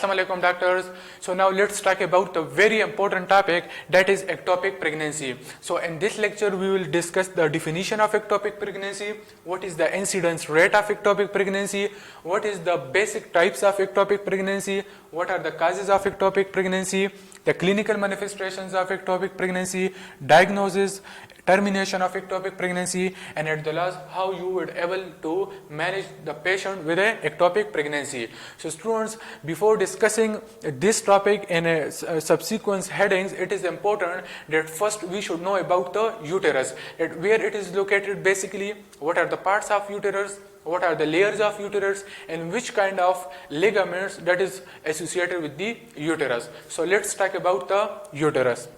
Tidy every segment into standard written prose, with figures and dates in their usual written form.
Assalamu alaikum doctors. So now let's talk about the very important topic, that is ectopic pregnancy. So in this lecture we will discuss the definition of ectopic pregnancy, what is the incidence rate of ectopic pregnancy, what is the basic types of ectopic pregnancy, what are the causes of ectopic pregnancy, the clinical manifestations of ectopic pregnancy, diagnosis, termination of ectopic pregnancy, and at the last how you would able to manage the patient with a ectopic pregnancy. So students, before discussing this topic in subsequent headings, it is important that first we should know about the uterus, that where it is located, basically what are the parts of uterus, what are the layers of uterus, and which kind of ligaments that is associated with the uterus. So let's talk about the uterus.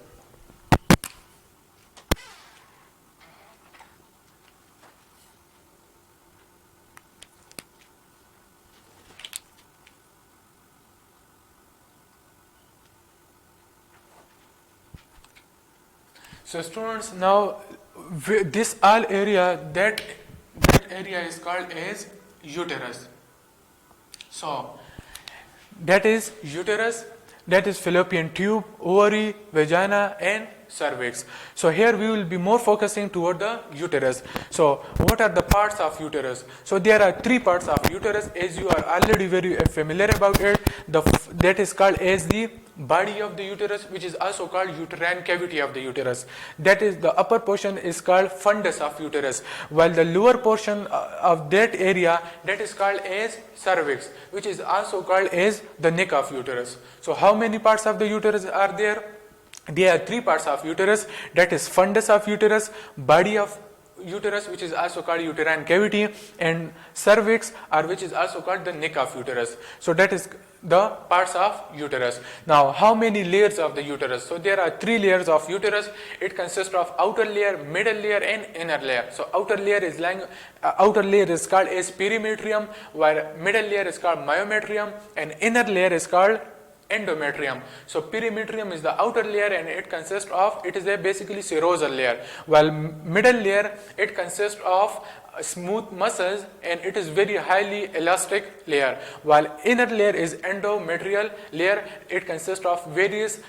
So students, now this all area, that area is called as uterus. So that is uterus, that is fallopian tube, ovary, vagina, and cervix. So here we will be more focusing toward the uterus. So what are the parts of uterus? So there are three parts of uterus, as you are already very familiar about it. That is called as the body of the uterus, which is also called uterine cavity of the uterus. That is, the upper portion is called fundus of uterus, while the lower portion of that area, that is called as cervix, which is also called as the neck of uterus. So how many parts of the uterus are there? There are three parts of uterus, that is fundus of uterus, body of uterus, which is also called uterine cavity, and cervix, or which is also called the neck of uterus. So that is the parts of uterus. Now how many layers of the uterus? So there are three layers of uterus. It consists of outer layer, middle layer, and inner layer. So outer layer is called as perimetrium, while middle layer is called myometrium, and inner layer is called endometrium. So perimetrium is the outer layer, and it is a basically serosal layer, while middle layer, it consists of smooth muscles, and it is very highly elastic layer, while inner layer is endometrial layer. It consists of various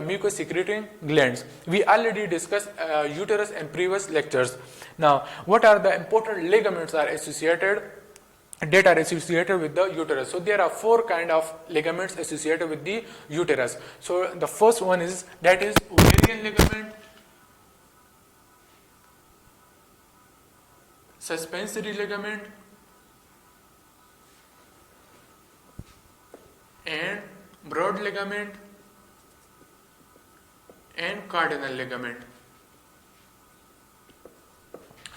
mucus secreting glands. We already discussed uterus in previous lectures. Now what are the important ligaments that are associated with the uterus? So there are four kind of ligaments associated with the uterus. So the first one is, that is ovarian ligament, suspensory ligament, and broad ligament, and cardinal ligament.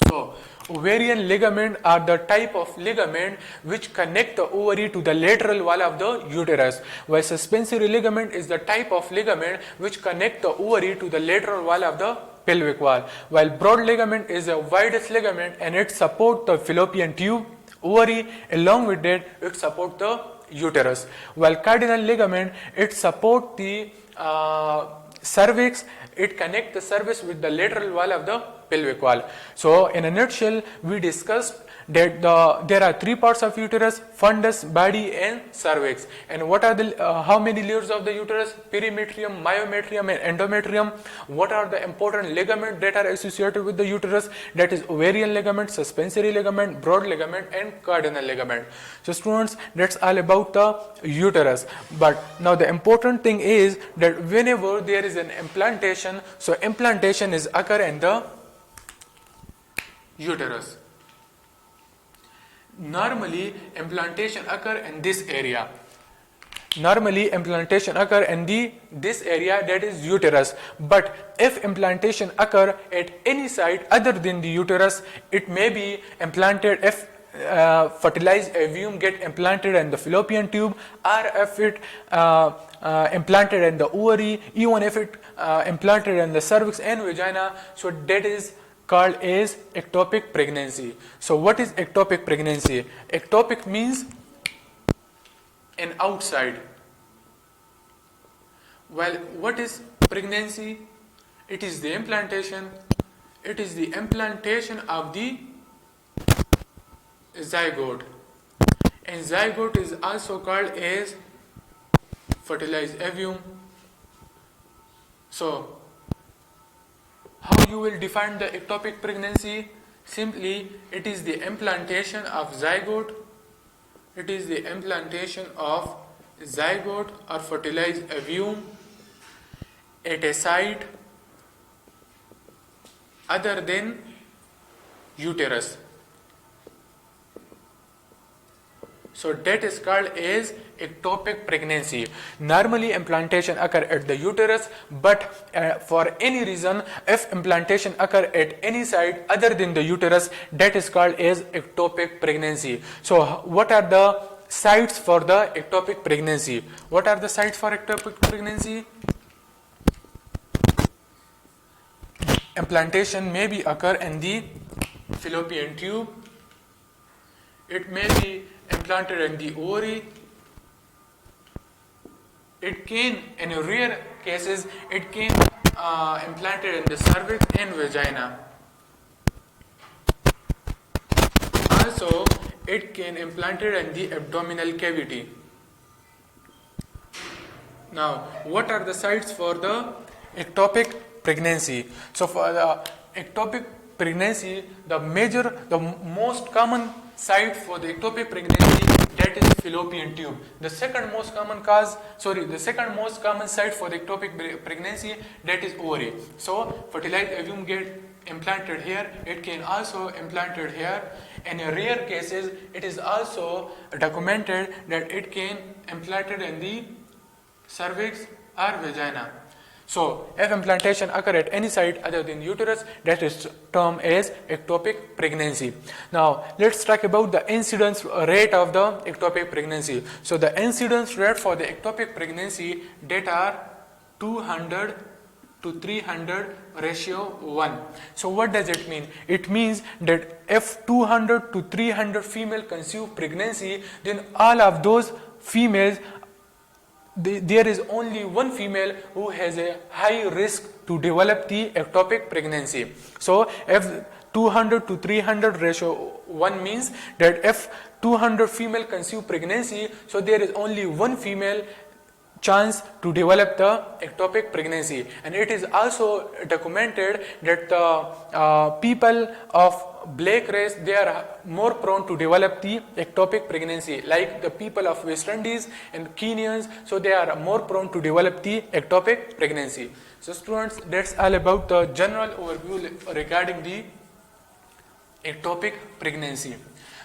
So ovarian ligament are the type of ligament which connect the ovary to the lateral wall of the uterus, while suspensory ligament is the type of ligament which connect the ovary to the lateral wall of the pelvic wall, while broad ligament is the widest ligament, and it supports the fallopian tube, ovary, along with that it supports the uterus, while cardinal ligament, it supports the cervix. It connects the cervix with the lateral wall of the pelvic wall. So in a nutshell, we discussed that there are three parts of uterus: fundus, body, and cervix. And what are the how many layers of the uterus? Perimetrium, myometrium, and endometrium. What are the important ligaments that are associated with the uterus? That is ovarian ligament, suspensory ligament, broad ligament, and cardinal ligament. So students, that's all about the uterus. But now the important thing is that whenever there is an implantation, so implantation is occur in the uterus. Normally implantation occur in this area. Normally implantation occur in this area, that is uterus. But if implantation occur at any site other than the uterus, it may be implanted if fertilized ovum get implanted in the fallopian tube, or if it implanted in the ovary, even if it implanted in the cervix and vagina. So that is called as ectopic pregnancy. So what is ectopic pregnancy? Ectopic means an outside. Well, what is pregnancy? It is the implantation. It is the implantation of the zygote. And zygote is also called as fertilized ovum. So how you will define the ectopic pregnancy? Simply, it is the implantation of zygote. It is the implantation of zygote or fertilized ovum at a site other than uterus. So that is called as ectopic pregnancy. Normally implantation occur at the uterus, but for any reason, if implantation occur at any site other than the uterus, that is called as ectopic pregnancy. So what are the sites for the ectopic pregnancy? What are the sites for ectopic pregnancy? Implantation may be occur in the fallopian tube. It may be implanted in the ovary. It can, in rare cases, it can implanted in the cervix and vagina. Also, it can implanted in the abdominal cavity. Now, what are the sites for the ectopic pregnancy? So, for the ectopic pregnancy, the most common site for the ectopic pregnancy, that is fallopian tube. The second most common site for the ectopic pregnancy, that is ovary. So fertilized ovum get implanted here. It can also implanted here. In rare cases, it is also documented that it can implanted in the cervix or vagina. So, if implantation occur at any site other than uterus, that is termed as ectopic pregnancy. Now, let's talk about the incidence rate of the ectopic pregnancy. So, the incidence rate for the ectopic pregnancy that are 200 to 300 ratio 1. So, what does it mean? It means that if 200 to 300 female conceive pregnancy, then all of those females, there is only one female who has a high risk to develop the ectopic pregnancy. So if 200 to 300 ratio 1 means that if 200 female conceive pregnancy, so there is only one female chance to develop the ectopic pregnancy. And it is also documented that the people of black race, they are more prone to develop the ectopic pregnancy, like the people of West Indies and Kenyans, so they are more prone to develop the ectopic pregnancy. So students, that's all about the general overview regarding the ectopic pregnancy.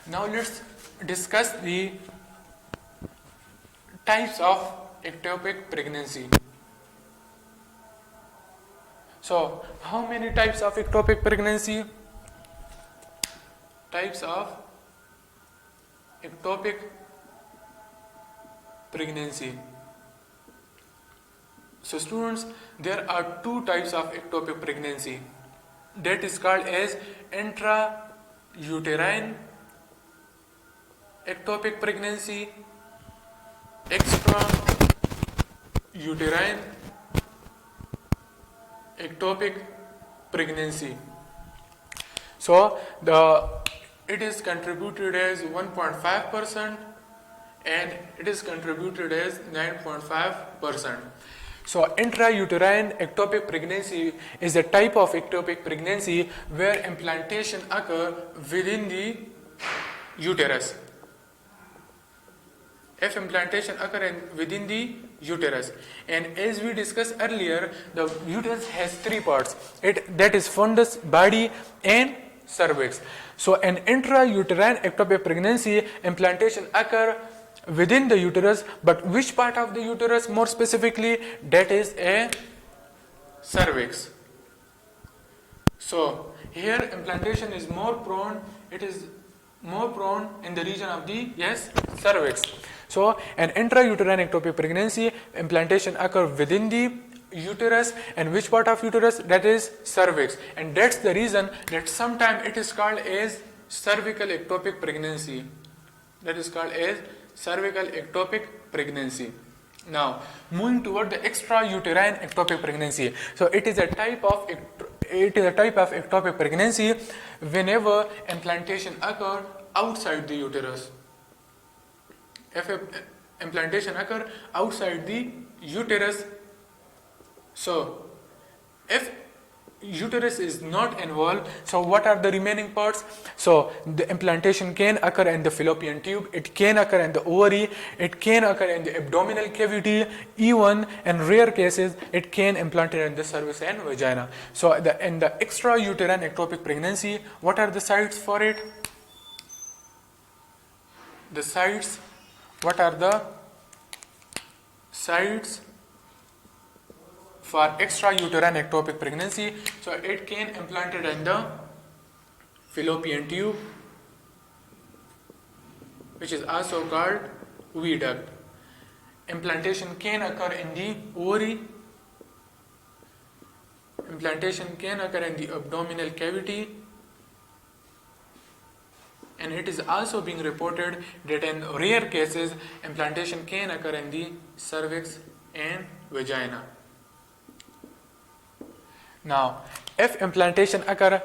Now let's discuss the types of ectopic pregnancy. So how many types of ectopic pregnancy? Types of ectopic pregnancy. So students, there are two types of ectopic pregnancy. That is called as intrauterine ectopic pregnancy, extrauterine ectopic pregnancy. So it is contributed as 1.5% and it is contributed as 9.5%. So intrauterine ectopic pregnancy is a type of ectopic pregnancy where implantation occur within the uterus. If implantation occur within the uterus, and as we discussed earlier, the uterus has three parts, that is fundus, body and cervix. So an intrauterine ectopic pregnancy, implantation occur within the uterus, but which part of the uterus more specifically? That is a cervix. So here implantation is more prone, it is more prone in the region of the cervix. So an intrauterine ectopic pregnancy, implantation occur within the uterus, and which part of uterus? That is cervix, and that's the reason that sometimes it is called as cervical ectopic pregnancy. That is called as cervical ectopic pregnancy. Now moving toward the extrauterine ectopic pregnancy. So it is a type of ectopic pregnancy whenever implantation occur outside the uterus. If implantation occur outside the uterus. So if uterus is not involved, so what are the remaining parts? So the implantation can occur in the fallopian tube, it can occur in the ovary, it can occur in the abdominal cavity, even in rare cases it can implant it in the cervix and vagina. So in the extrauterine ectopic pregnancy, what are the sites for it? The sites, what are the sites for extrauterine ectopic pregnancy? So it can implanted in the fallopian tube, which is also called viaduct. Implantation can occur in the ovary. Implantation can occur in the abdominal cavity. And it is also being reported that in rare cases, implantation can occur in the cervix and vagina. Now, if implantation occur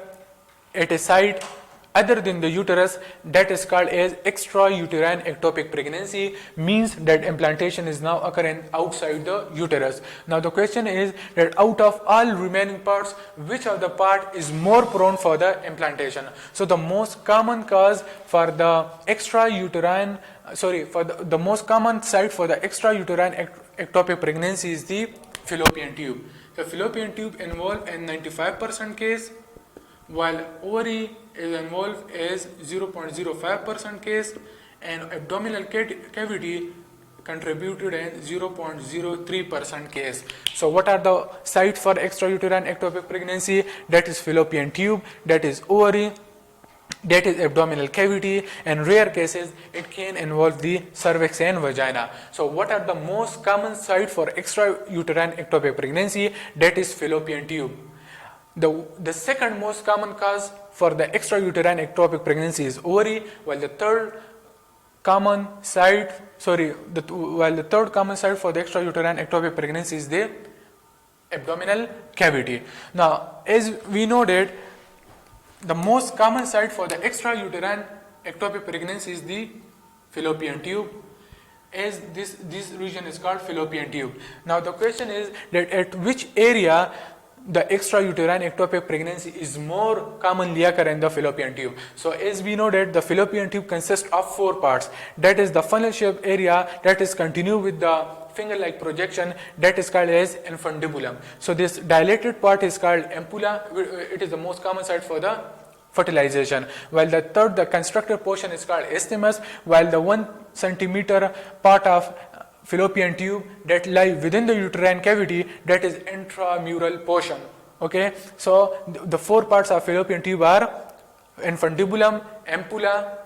at a site other than the uterus, that is called as extrauterine ectopic pregnancy, means that implantation is now occurring outside the uterus. Now the question is that out of all remaining parts, which of the part is more prone for the implantation? So the most common cause for the extrauterine, the most common site for the extrauterine ectopic pregnancy is the fallopian tube. The fallopian tube involved in 95% case, while ovary is involved as 0.05% case, and abdominal cavity contributed in 0.03% case. So what are the sites for extrauterine ectopic pregnancy? That is fallopian tube, that is ovary, that is abdominal cavity, and rare cases it can involve the cervix and vagina. So what are the most common site for extrauterine ectopic pregnancy? That is fallopian tube. The second most common cause for the extrauterine ectopic pregnancy is ovary, while the third common site for the extrauterine ectopic pregnancy is the abdominal cavity. Now, as we know that the most common site for the extrauterine ectopic pregnancy is the fallopian tube, as this region is called fallopian tube. Now the question is that at which area the extrauterine ectopic pregnancy is more commonly occur in the fallopian tube. So as we know that the fallopian tube consists of 4 parts. That is the funnel shaped area that is continue with the finger-like projection, that is called as infundibulum. So this dilated part is called ampulla. It is the most common site for the fertilization, while the constructive portion is called isthmus, while the 1 centimeter part of fallopian tube that lie within the uterine cavity, that is intramural portion. Okay, so the 4 parts of fallopian tube are infundibulum, ampulla,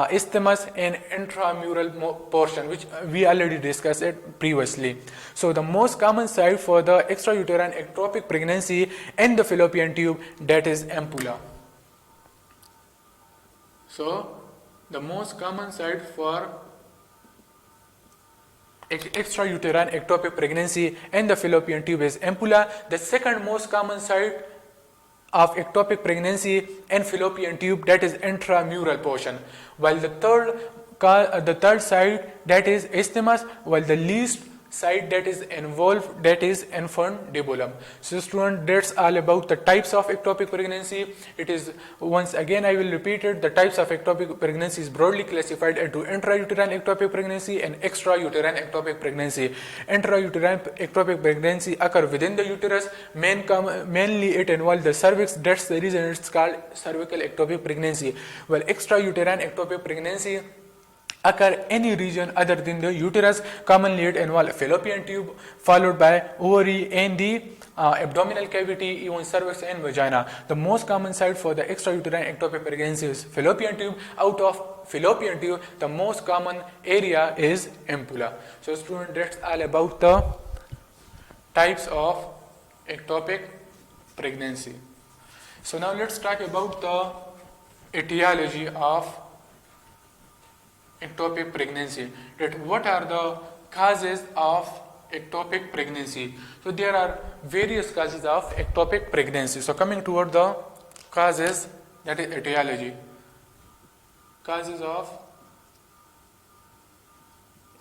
isthmus, and intramural portion, which we already discussed it previously. So the most common site for the extrauterine ectopic pregnancy in the fallopian tube, that is ampulla. So the most common site for extrauterine ectopic pregnancy in the fallopian tube is ampulla. The second most common site of ectopic pregnancy in fallopian tube, that is intramural portion, while the third site, that is isthmus, while the least site that is involved, that is infundibulum. So student, that's all about the types of ectopic pregnancy. It is, once again I will repeat it, the types of ectopic pregnancy is broadly classified into intrauterine ectopic pregnancy and extrauterine ectopic pregnancy. Intrauterine ectopic pregnancy occur within the uterus, mainly it involves the cervix, that's the reason it's called cervical ectopic pregnancy, while extrauterine ectopic pregnancy occur any region other than the uterus. Commonly it involves fallopian tube, followed by ovary and the abdominal cavity, even cervix and vagina. The most common site for the extrauterine ectopic pregnancy is fallopian tube. Out of fallopian tube, the most common area is ampulla. So student, that's all about the types of ectopic pregnancy. So now let's talk about the etiology of ectopic pregnancy. That what are the causes of ectopic pregnancy? So there are various causes of ectopic pregnancy. So coming toward the causes, that is etiology. Causes of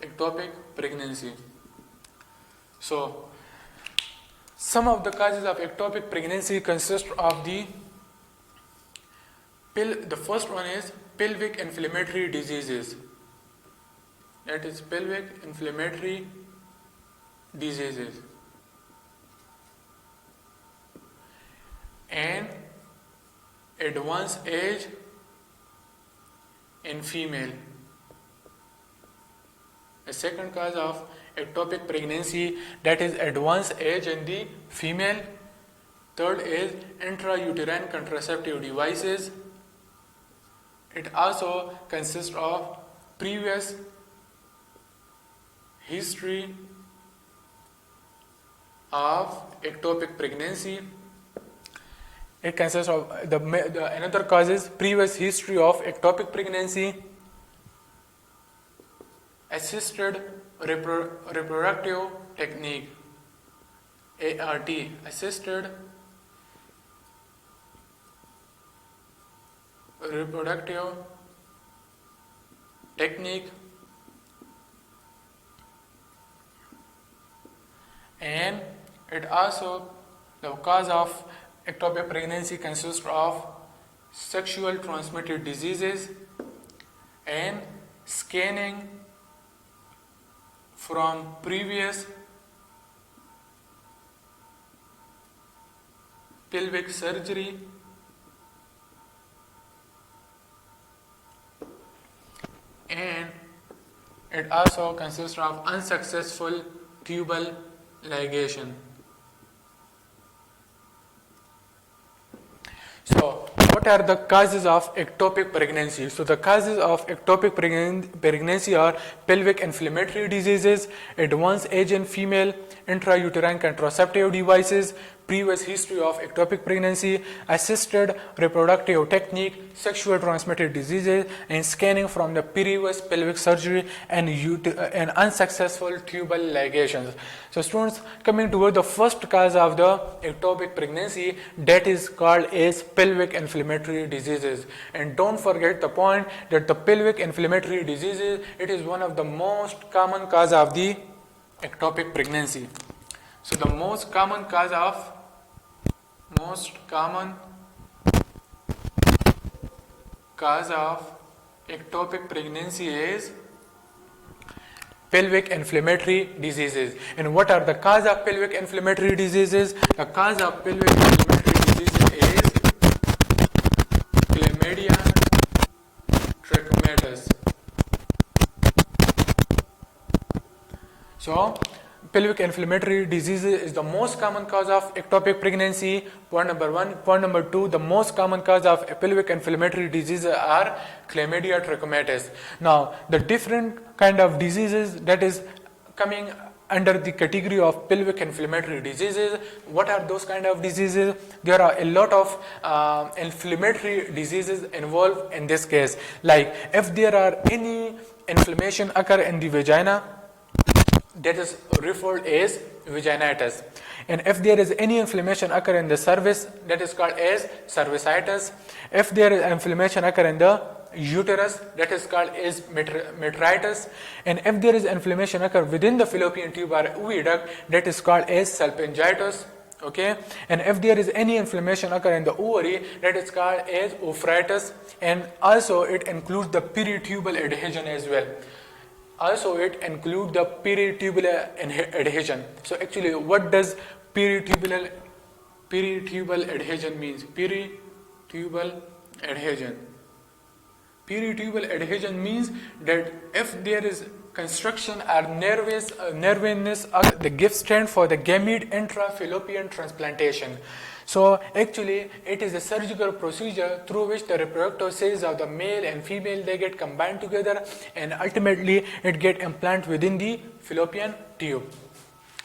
ectopic pregnancy. So, some of the causes of ectopic pregnancy consist of the first one is pelvic inflammatory diseases. That is pelvic inflammatory diseases. And advanced age in female. The second cause of ectopic pregnancy, that is advanced age in the female. Third is intrauterine contraceptive devices. It also consists of previous history of ectopic pregnancy. It consists of another cause is previous history of ectopic pregnancy, assisted reproductive technique, ART, assisted reproductive technique, and it also, the cause of ectopic pregnancy consists of sexual transmitted diseases and scanning from previous pelvic surgery and it also consists of unsuccessful tubal ligation. So, what are the causes of ectopic pregnancy? So, the causes of ectopic pregnancy are pelvic inflammatory diseases, advanced age in female, intrauterine contraceptive devices, previous history of ectopic pregnancy, assisted reproductive technique, sexual transmitted diseases, and scanning from the previous pelvic surgery and unsuccessful tubal ligations. So students, coming toward the first cause of the ectopic pregnancy, that is called as pelvic inflammatory diseases. And don't forget the point that the pelvic inflammatory diseases, it is one of the most common cause of the ectopic pregnancy. So the most common cause of ectopic pregnancy is pelvic inflammatory diseases. And what are the cause of pelvic inflammatory diseases? The cause of pelvic inflammatory diseases is chlamydia trachomatis. So pelvic inflammatory diseases is the most common cause of ectopic pregnancy. Point number one. Point number two, the most common cause of pelvic inflammatory diseases are chlamydia trachomatis. Now, the different kind of diseases that is coming under the category of pelvic inflammatory diseases. What are those kind of diseases? There are a lot of inflammatory diseases involved in this case. Like if there are any inflammation occur in the vagina, that is referred as vaginitis. And if there is any inflammation occur in the cervix, that is called as cervicitis. If there is inflammation occur in the uterus, that is called as metritis. And if there is inflammation occur within the fallopian tube or oviduct, that is called as salpingitis. Okay, and if there is any inflammation occur in the ovary, that is called as ovaries. And also it includes the peritubal adhesion as well. Also, it includes the peritubular adhesion. So, actually, what does peritubal adhesion means? Peritubal adhesion. Peritubal adhesion means that if there is construction or nervousness, the gift stand for the gamete intrafallopian transplantation. So actually it is a surgical procedure through which the reproductive cells of the male and female, they get combined together and ultimately it get implanted within the fallopian tube.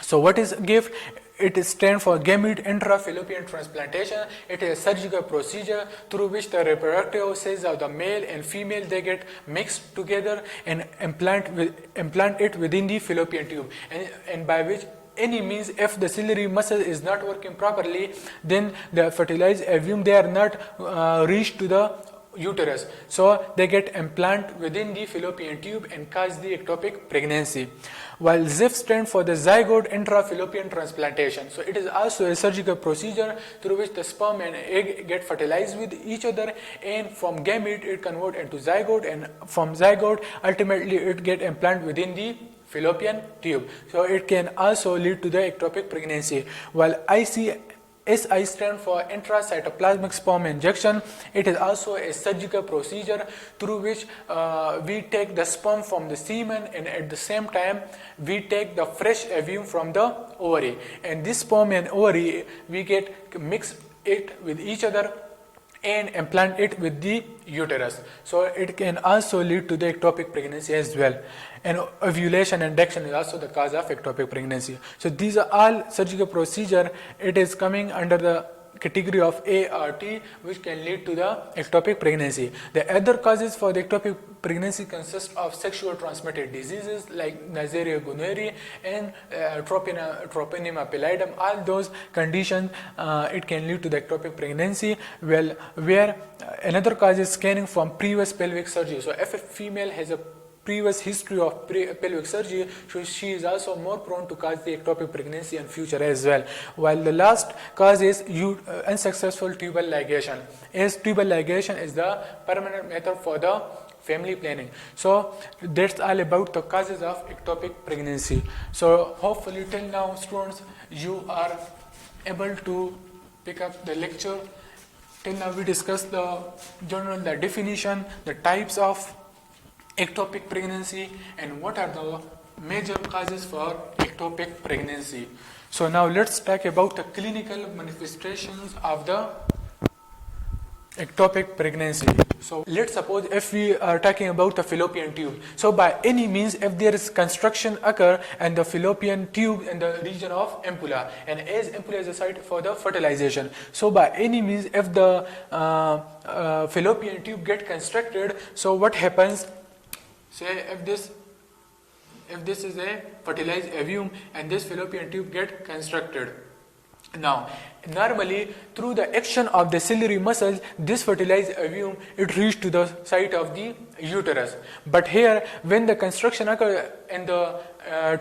So what is gift? It stands for gamete intrafallopian transplantation. It is a surgical procedure through which the reproductive cells of the male and female, they get mixed together and implant it within the fallopian tube. And by which any means, if the ciliary muscle is not working properly, then the fertilized ovum, they are not reached to the uterus. So they get implant within the fallopian tube and cause the ectopic pregnancy. While ZIF stands for the zygote intrafallopian transplantation. So it is also a surgical procedure through which the sperm and egg get fertilized with each other, and from gamete it convert into zygote, and from zygote ultimately it get implanted within the fallopian tube. So it can also lead to the ectopic pregnancy. While SI stands for intracytoplasmic sperm injection. It is also a surgical procedure through which we take the sperm from the semen, and at the same time we take the fresh ovum from the ovary, and this sperm and ovary we get mix it with each other and implant it with the uterus. So it can also lead to the ectopic pregnancy as well. And ovulation and induction is also the cause of ectopic pregnancy. So these are all surgical procedure. It is coming under the category of ART, which can lead to the ectopic pregnancy. The other causes for the ectopic pregnancy consist of sexual transmitted diseases like Neisseria gonorrhoeae and Troponema pallidum. All those conditions it can lead to the ectopic pregnancy. Well, where another cause is scanning from previous pelvic surgery. So if a female has a previous history of pelvic surgery, so she is also more prone to cause the ectopic pregnancy in future as well. While the last cause is unsuccessful tubal ligation, as tubal ligation is the permanent method for the family planning. So that's all about the causes of ectopic pregnancy. So hopefully till now, students, you are able to pick up the lecture. Till now we discussed the general, the definition, the types of ectopic pregnancy, and what are the major causes for ectopic pregnancy. So now let's talk about the clinical manifestations of the ectopic pregnancy. So let's suppose if we are talking about the fallopian tube. So by any means, if there is constriction occur in the fallopian tube in the region of ampulla, and as ampulla is a site for the fertilization. So by any means, if the fallopian tube get constricted, so what happens? Say if this is a fertilized ovum and this fallopian tube get constricted. Now, normally through the action of the ciliary muscles, this fertilized ovum it reaches to the site of the uterus. But here, when the constriction occurs in the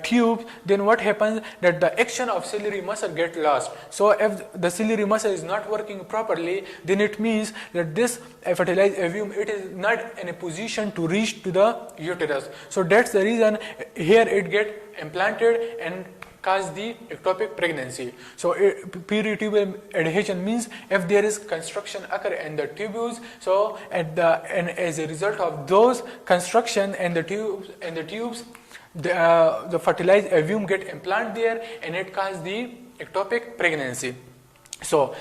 tube, then what happens that the action of ciliary muscle get lost. So if the ciliary muscle is not working properly, then it means that this fertilized ovum it is not in a position to reach to the uterus. So that's the reason here it get implanted and cause the ectopic pregnancy. So peritubal adhesion means if there is constriction occur in the tubules, so and as a result of those constriction and the tubes, the fertilized ovum get implanted there and it causes the ectopic pregnancy. So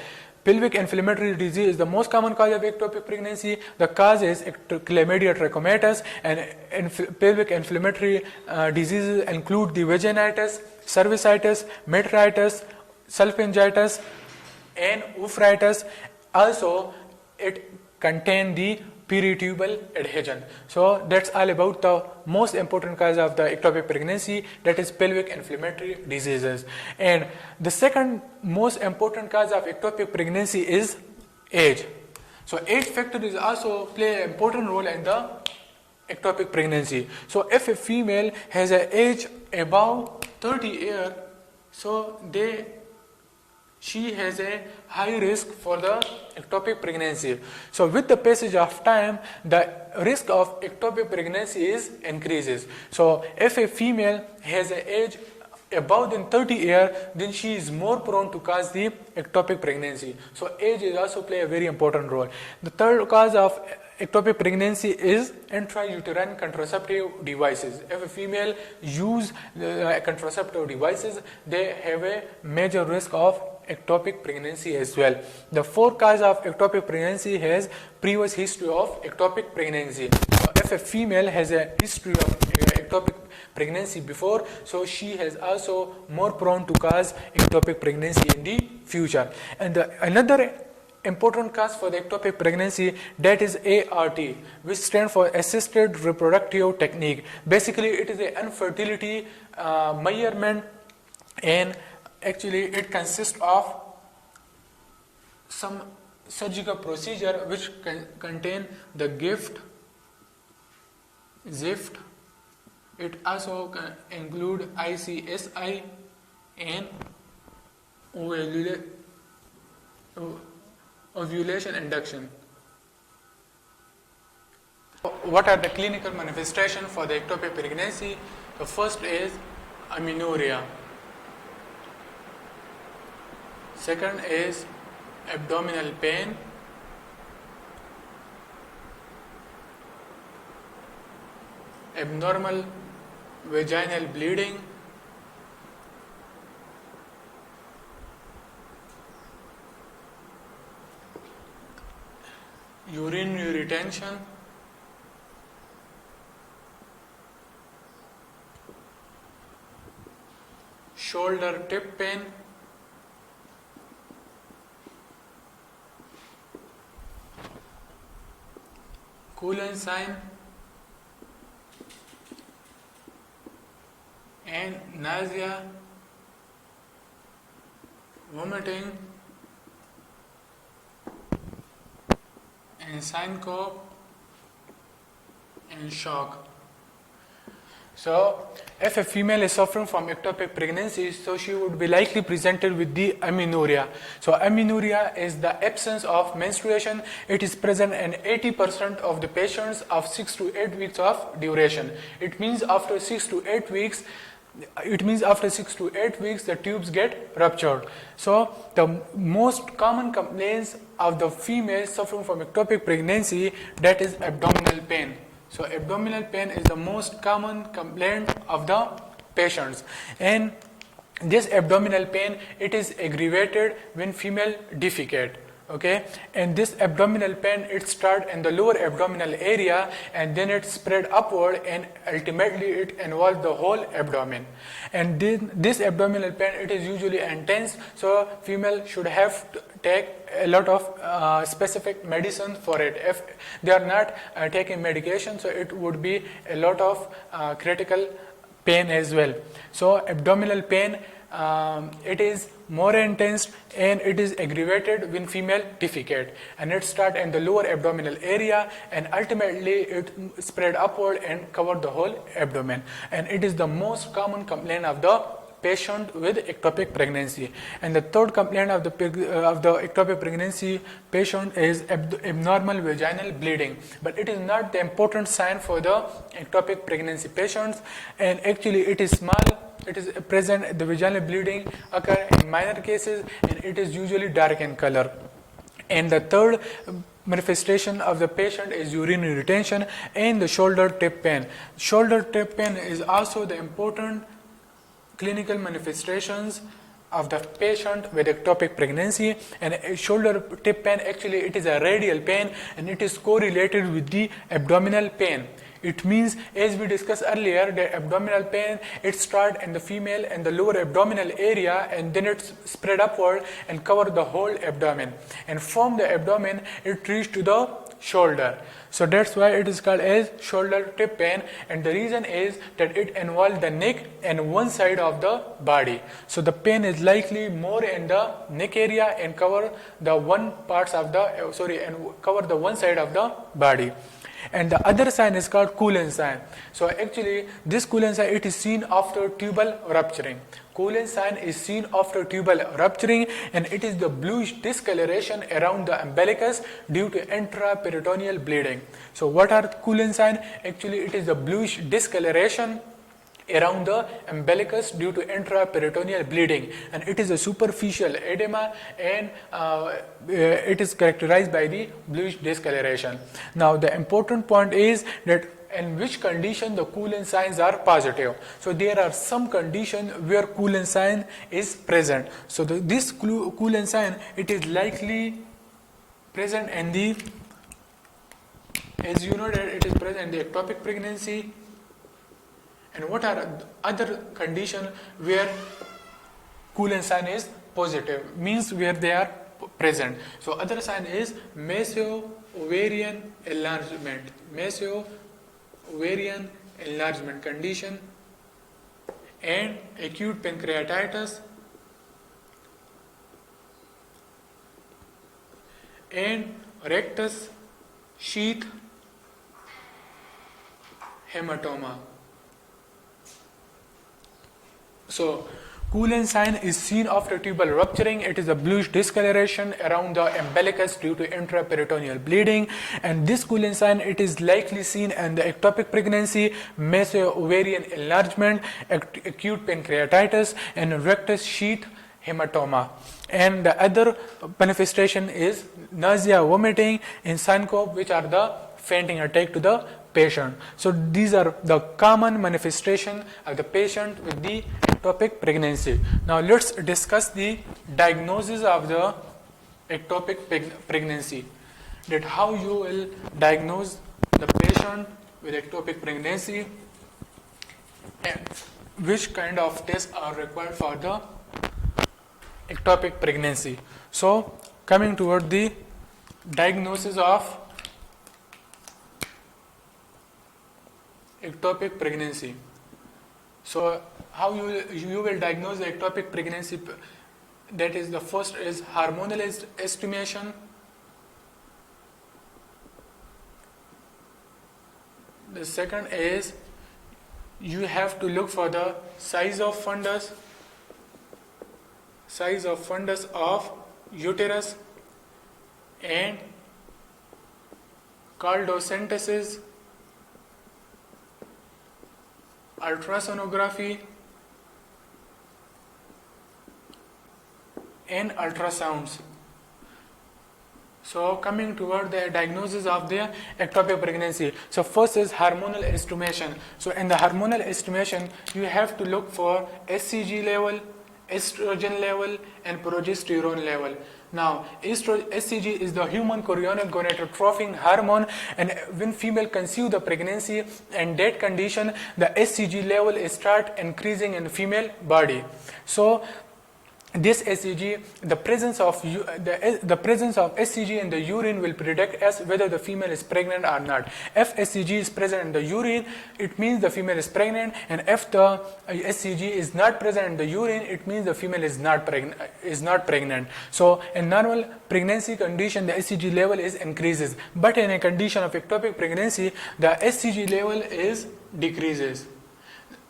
pelvic inflammatory disease is the most common cause of ectopic pregnancy. The cause is chlamydia trachomatis, and pelvic inflammatory diseases include the vaginitis, cervicitis, metritis, salpingitis, and uveitis. Also, it contains the peritubal adhesion. So that's all about the most important cause of the ectopic pregnancy, that is pelvic inflammatory diseases. And the second most important cause of ectopic pregnancy is age. So age factor is also play an important role in the ectopic pregnancy. So if a female has an age above 30 years, so she has a high risk for the ectopic pregnancy. So with the passage of time, the risk of ectopic pregnancy increases. So if a female has an age above than 30 years, then she is more prone to cause the ectopic pregnancy. So age is also play a very important role. The third cause of ectopic pregnancy is intrauterine contraceptive devices. If a female use contraceptive devices, they have a major risk of ectopic pregnancy as well. The fourth cause of ectopic pregnancy has previous history of ectopic pregnancy. So if a female has a history of ectopic pregnancy before, so she has also more prone to cause ectopic pregnancy in the future. And another important cause for the ectopic pregnancy, that is ART, which stands for assisted reproductive technique. Basically, it is an infertility measurement, and actually it consists of some surgical procedure which contain the zift. It also include ICSI and ovulation induction. What are the clinical manifestations for the ectopic pregnancy? The first is amenorrhea. Second is abdominal pain. Abnormal vaginal bleeding. Urinary retention. Shoulder tip pain. CULLEN'S sign and nausea, vomiting and syncope and shock. So, if a female is suffering from ectopic pregnancy, so she would be likely presented with the amenorrhea. So, amenorrhea is the absence of menstruation. It is present in 80% of the patients of 6 to 8 weeks of duration. It means after 6 to 8 weeks, the tubes get ruptured. So, the most common complaints of the females suffering from ectopic pregnancy, that is abdominal pain. So, abdominal pain is the most common complaint of the patients, and this abdominal pain, it is aggravated when female defecate. Okay, and this abdominal pain, it starts in the lower abdominal area and then it spread upward and ultimately it involves the whole abdomen. And this abdominal pain, it is usually intense, so female should have to take a lot of specific medicine for it. If they are not taking medication, so it would be a lot of critical pain as well. So abdominal pain, it is more intense and it is aggravated when female defecate, and it starts in the lower abdominal area and ultimately it spread upward and cover the whole abdomen, and it is the most common complaint of the patient with ectopic pregnancy. And the third complaint of the ectopic pregnancy patient is abnormal vaginal bleeding, but it is not the important sign for the ectopic pregnancy patients, and actually it is small. It is present, the vaginal bleeding occur in minor cases and it is usually dark in color. And the third manifestation of the patient is urinary retention and the shoulder tip pain. Shoulder tip pain is also the important clinical manifestations of the patient with ectopic pregnancy. And shoulder tip pain, actually it is a radial pain and it is correlated with the abdominal pain. It means, as we discussed earlier, the abdominal pain, it starts in the female in the lower abdominal area and then it spread upward and cover the whole abdomen. And from the abdomen, it reaches to the shoulder. So that's why it is called as shoulder tip pain, and the reason is that it involves the neck and one side of the body. So the pain is likely more in the neck area and cover the one side of the body. And the other sign is called CULLEN'S sign. So actually this CULLEN'S sign, it is seen after tubal rupturing. CULLEN'S sign is seen after tubal rupturing and it is the bluish discoloration around the umbilicus due to intraperitoneal bleeding. So what are CULLEN'S sign? Actually it is the bluish discoloration around the umbilicus due to intraperitoneal bleeding, and it is a superficial edema and it is characterized by the bluish discoloration. Now the important point is that in which condition the CULLEN'S signs are positive. So there are some conditions where CULLEN'S sign is present. So this CULLEN'S sign, it is likely present in the, as you know that it is present in the ectopic pregnancy. And what are other conditions where CULLEN'S sign is positive, means where they are present. So other sign is meso-ovarian enlargement, meso-ovarian enlargement condition, and acute pancreatitis, and rectus sheath hematoma. So CULLEN'S sign is seen after tubal rupturing. It is a bluish discoloration around the umbilicus due to intraperitoneal bleeding, and this CULLEN'S sign, it is likely seen in the ectopic pregnancy, meso-ovarian enlargement, acute pancreatitis, and rectus sheath hematoma. And the other manifestation is nausea, vomiting, and syncope, which are the fainting attack to the patient. So these are the common manifestation of the patient with the ectopic pregnancy. Now let's discuss the diagnosis of the ectopic pregnancy. That how you will diagnose the patient with ectopic pregnancy and which kind of tests are required for the ectopic pregnancy. So coming toward the diagnosis of ectopic pregnancy. So how you will diagnose the ectopic pregnancy? That is, the first is hormonal estimation. The second is you have to look for the size of fundus of uterus, and caldocentesis, ultrasonography, and ultrasounds. So coming toward the diagnosis of the ectopic pregnancy. So first is hormonal estimation. So in the hormonal estimation, you have to look for HCG level, estrogen level, and progesterone level. Now, HCG is the human chorionic gonadotrophin hormone, and when female conceive the pregnancy, and that condition, the HCG level start increasing in female body. So this HCG, the presence of HCG in the urine will predict as whether the female is pregnant or not. If HCG is present in the urine, it means the female is pregnant, and if the HCG is not present in the urine, it means the female is not pregnant. So in normal pregnancy condition, the HCG level is increases, but in a condition of ectopic pregnancy, the HCG level is decreases.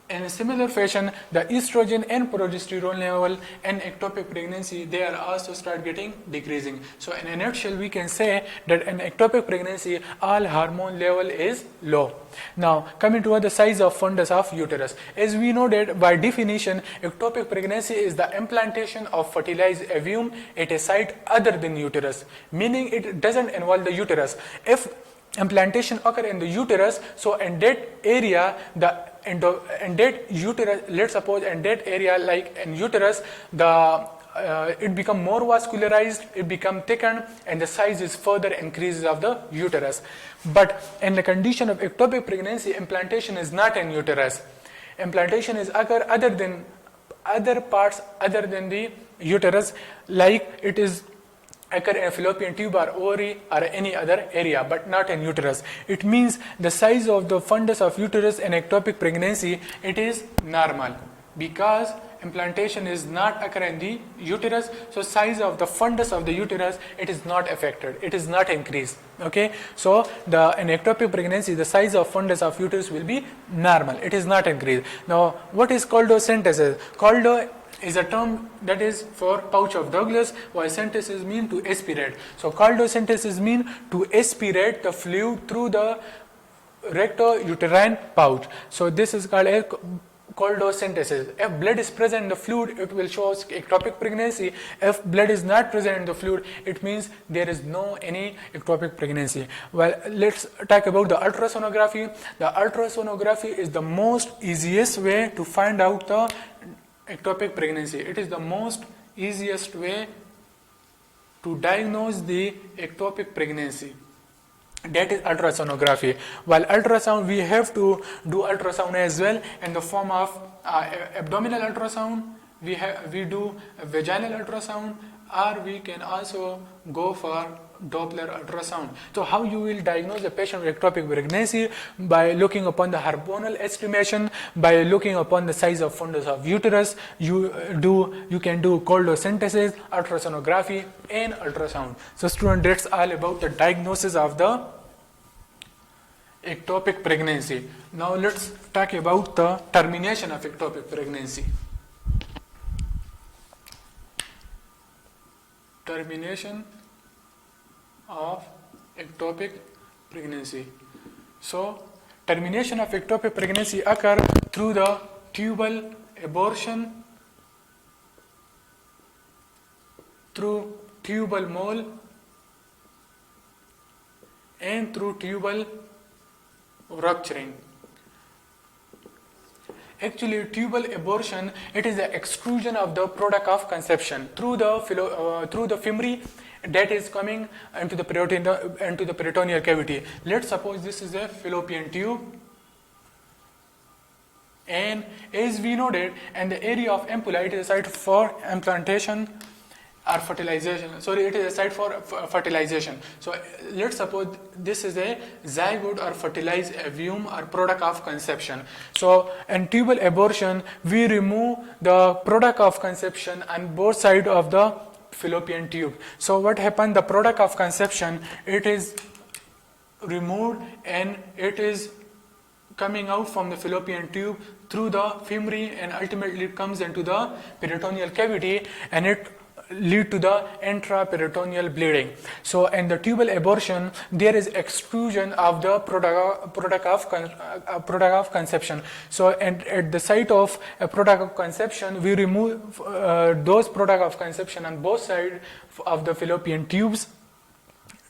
In a similar fashion, the estrogen and progesterone level in ectopic pregnancy, they are also start getting decreasing. So in a nutshell, we can say that in ectopic pregnancy, all hormone level is low. Now coming to the size of fundus of uterus. As we know that by definition, ectopic pregnancy is the implantation of fertilized ovum at a site other than uterus, meaning it doesn't involve the uterus. If implantation occur in the uterus, so in that area, in that uterus, let's suppose in that area, like in uterus, it become more vascularized, it become thickened, and the size is further increases of the uterus. But in the condition of ectopic pregnancy, implantation is not in uterus. Implantation is occur other parts other than the uterus, like it is occur in fallopian tube or ovary or any other area, but not in uterus. It means the size of the fundus of uterus in ectopic pregnancy, it is normal, because implantation is not occur in the uterus, so size of the fundus of the uterus, it is not affected, it is not increased. Okay, so in ectopic pregnancy, the size of fundus of uterus will be normal, it is not increased. Now what is caldocentesis? Caldo is a term that is for pouch of Douglas, while centesis mean to aspirate. So caldocentesis mean to aspirate the fluid through the recto-uterine pouch. So this is called a caldocentesis. If blood is present in the fluid, it will show ectopic pregnancy. If blood is not present in the fluid, it means there is no any ectopic pregnancy. Well, let's talk about the ultrasonography. The ultrasonography is the most easiest way to find out the ectopic pregnancy. It is the most easiest way to diagnose the ectopic pregnancy. That is ultrasonography. While ultrasound, we have to do ultrasound as well in the form of abdominal ultrasound. We do vaginal ultrasound, or we can also go for Doppler ultrasound. So how you will diagnose a patient with ectopic pregnancy? By looking upon the hormonal estimation, by looking upon the size of fundus of uterus. You can do coldosynthesis, ultrasonography, and ultrasound. So student, that's all about the diagnosis of the ectopic pregnancy. Now let's talk about the termination of ectopic pregnancy. Termination of ectopic pregnancy. So termination of ectopic pregnancy occur through the tubal abortion, through tubal mole, and through tubal rupturing. Actually, tubal abortion, it is the extrusion of the product of conception through the femuri that is coming into the peritoneal cavity. Let's suppose this is a fallopian tube, and as we know that, and the area of ampulla, it is a site for implantation or fertilization. Sorry, it is a site for fertilization. So let's suppose this is a zygote or fertilized ovum or product of conception. So in tubal abortion, we remove the product of conception on both sides of the fallopian tube. So what happened? The product of conception, it is removed and it is coming out from the fallopian tube through the femuri, and ultimately it comes into the peritoneal cavity, and it lead to the intraperitoneal bleeding. So in the tubal abortion, there is extrusion of the product of conception. So at the site of a product of conception, we remove those product of conception on both sides of the fallopian tubes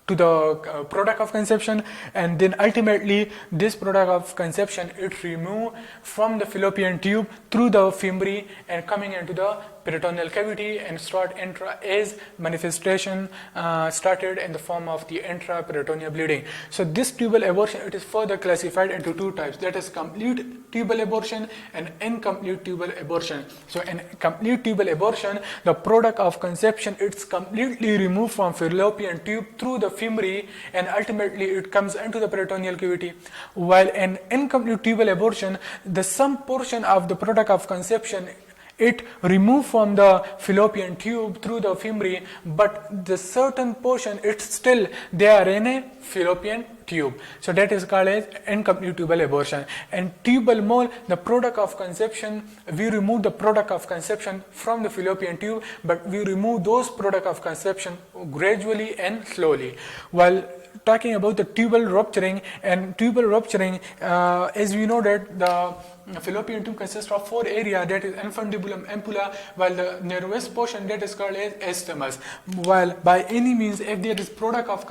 to the product of conception, and then ultimately this product of conception, it removed from the fallopian tube through the femuri and coming into the peritoneal cavity and start as manifestation started in the form of the intraperitoneal bleeding. So this tubal abortion, it is further classified into two types, that is complete tubal abortion and incomplete tubal abortion. So in complete tubal abortion, the product of conception, it's completely removed from fallopian tube through the femuri and ultimately it comes into the peritoneal cavity. While in incomplete tubal abortion, the some portion of the product of conception, it removed from the fallopian tube through the femuri, but the certain portion, it's still they are in a fallopian tube. So that is called as incomplete tubal abortion. And tubal mole, the product of conception, we remove the product of conception from the fallopian tube, but we remove those product of conception gradually and slowly. While talking about the tubal rupturing, and tubal rupturing, as we know that the fallopian tube consists of four areas, that is infundibulum, ampulla, while the narrowest portion, that is called as isthmus. While by any means, if there is product of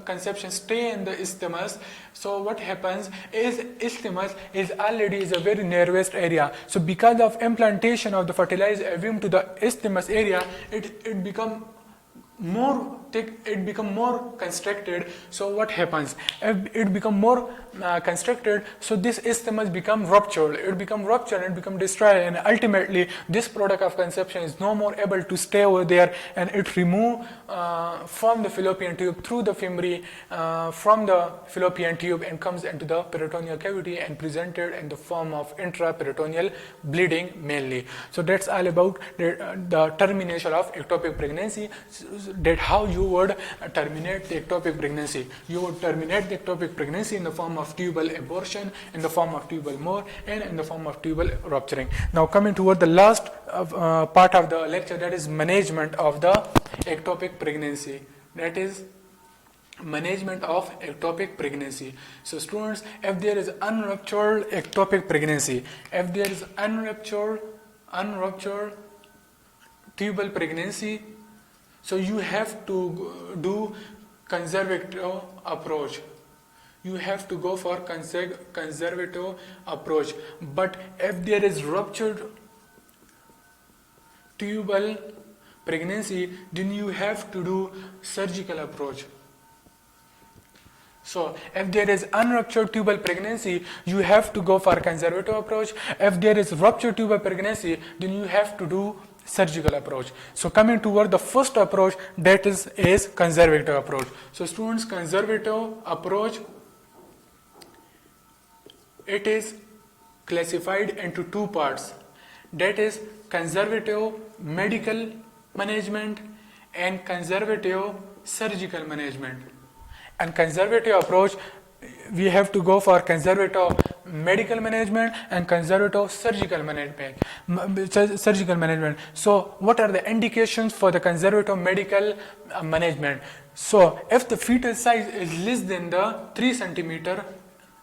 conception stay in the isthmus, so what happens is isthmus is already a very narrowest area. So because of implantation of the fertilized ovum to the isthmus area, it become more thick, it become more constricted. So what happens? If it become more constricted, so this isthmus become ruptured. It become ruptured and become destroyed, and ultimately this product of conception is no more able to stay over there, and it remove from the fallopian tube through the femuri from the fallopian tube and comes into the peritoneal cavity and presented in the form of intraperitoneal bleeding mainly. So that's all about the termination of ectopic pregnancy. That how you would terminate the ectopic pregnancy. You would terminate the ectopic pregnancy in the form of tubal abortion, in the form of tubal mole, and in the form of tubal rupturing. Now coming toward the last part of the lecture, that is management of the ectopic pregnancy. That is management of ectopic pregnancy. So students, if there is unruptured ectopic pregnancy, if there is unruptured tubal pregnancy, so you have to do conservative approach. You have to go for conservative approach. But if there is ruptured tubal pregnancy, then you have to do surgical approach. So if there is unruptured tubal pregnancy, you have to go for conservative approach. If there is ruptured tubal pregnancy, then you have to do surgical approach. So coming toward the first approach, that is conservative approach. So students, conservative approach, it is classified into two parts, that is conservative medical management and conservative surgical management. And conservative approach, we have to go for conservative medical management and conservative surgical management. So what are the indications for the conservative medical management? So if the fetal size is less than the 3 centimeter,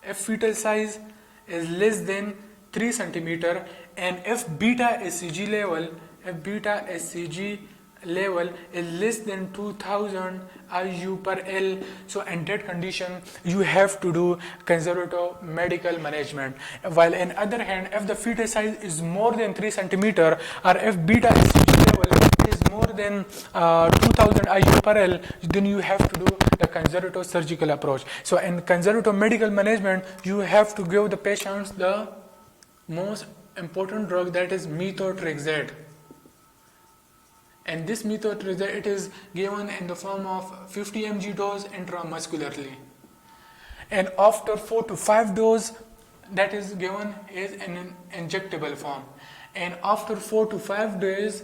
if fetal size is less than 3 centimeter, and if beta HCG level is less than 2000 IU per L, so in that condition you have to do conservative medical management. While in other hand, if the fetal size is more than 3 centimeter, or if beta HCG level is more than 2000 IU per L, then you have to do the conservative surgical approach. So in conservative medical management, you have to give the patients the most important drug, that is methotrexate. And this methotrexate, it is given in the form of 50 mg dose intramuscularly. And after 4 to 5 dose, that is given is in an injectable form. And after 4 to 5 days,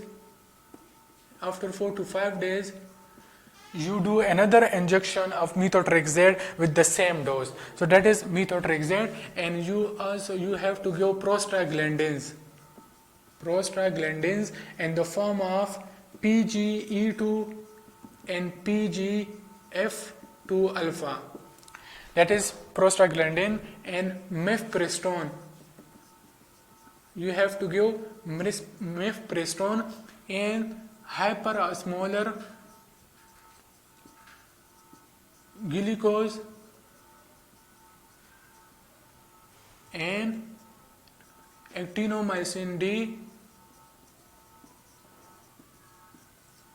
you do another injection of methotrexate with the same dose. So that is methotrexate, and you have to give prostaglandins in the form of PGE2 and PGF2 alpha. That is prostaglandin and mifepristone. You have to give mifepristone and hyperosmolar glucose and actinomycin D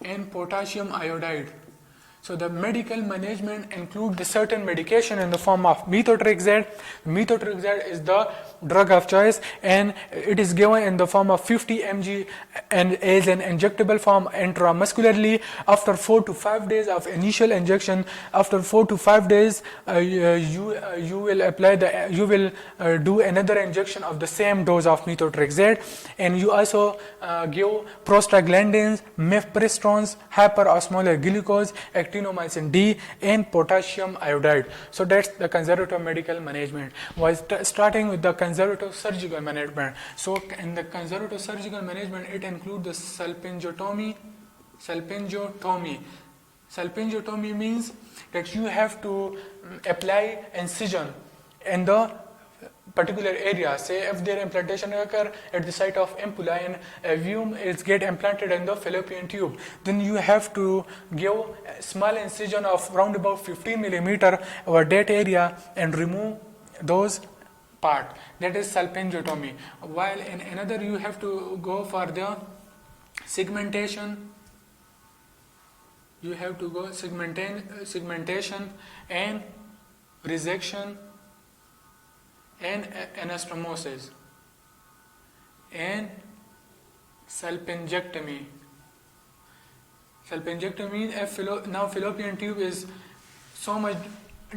and potassium iodide. So the medical management includes the certain medication in the form of methotrexate. Methotrexate is the drug of choice, and it is given in the form of 50 mg and as an injectable form intramuscularly. After 4 to 5 days of initial injection, after 4 to 5 days, you will do another injection of the same dose of methotrexate, and you also give prostaglandins, mifepristone, hyperosmolar glucose, actinomycin D and potassium iodide. So that's the conservative medical management. Was starting with the conservative surgical management. So in the conservative surgical management, it includes the salpingotomy. Salpingotomy means that you have to apply incision in the particular area. Say if their implantation occur at the site of ampulla and a womb is get implanted in the fallopian tube, then you have to give a small incision of round about 15 millimeter over that area and remove those part. That is salpingotomy. While in another you have to go for the segmentation. You have to go segmentation and resection and anastomosis and salpingectomy. Salpingectomy, now fallopian tube is so much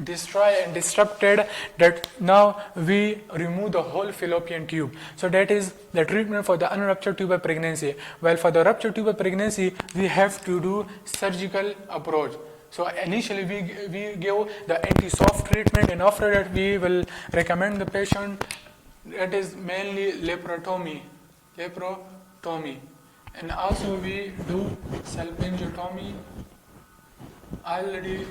destroyed and disrupted that now we remove the whole fallopian tube. So that is the treatment for the unruptured tubal pregnancy. While for the ruptured tubal pregnancy, we have to do surgical approach. So initially we give the anti-soft treatment, and after that we will recommend the patient, that is mainly laparotomy, and also we do salpingotomy. Already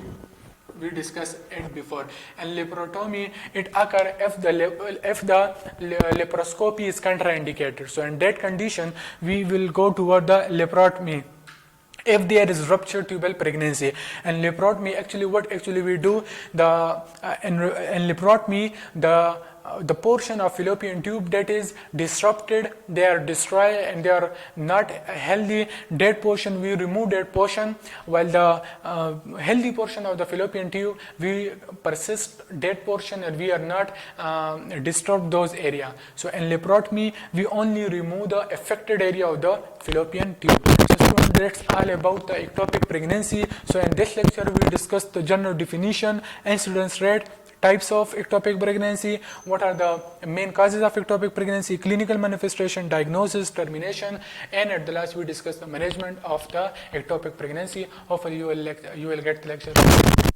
we discussed it before. And laparotomy, it occurs if the laparoscopy is contraindicated. So in that condition, we will go toward the laparotomy. if there is ruptured tubal pregnancy. And laparotomy, actually what actually we do, in laparotomy, the portion of fallopian tube that is disrupted, they are destroyed and they are not healthy, dead portion, we remove that portion, while the healthy portion of the fallopian tube, we persist dead portion and we are not disturb those area. So in laparotomy, we only remove the affected area of the fallopian tube. So students, that's all about the ectopic pregnancy. So in this lecture, we discussed the general definition, incidence rate, types of ectopic pregnancy, what are the main causes of ectopic pregnancy, clinical manifestation, diagnosis, termination, and at the last we discussed the management of the ectopic pregnancy. Hopefully you will get the lecture.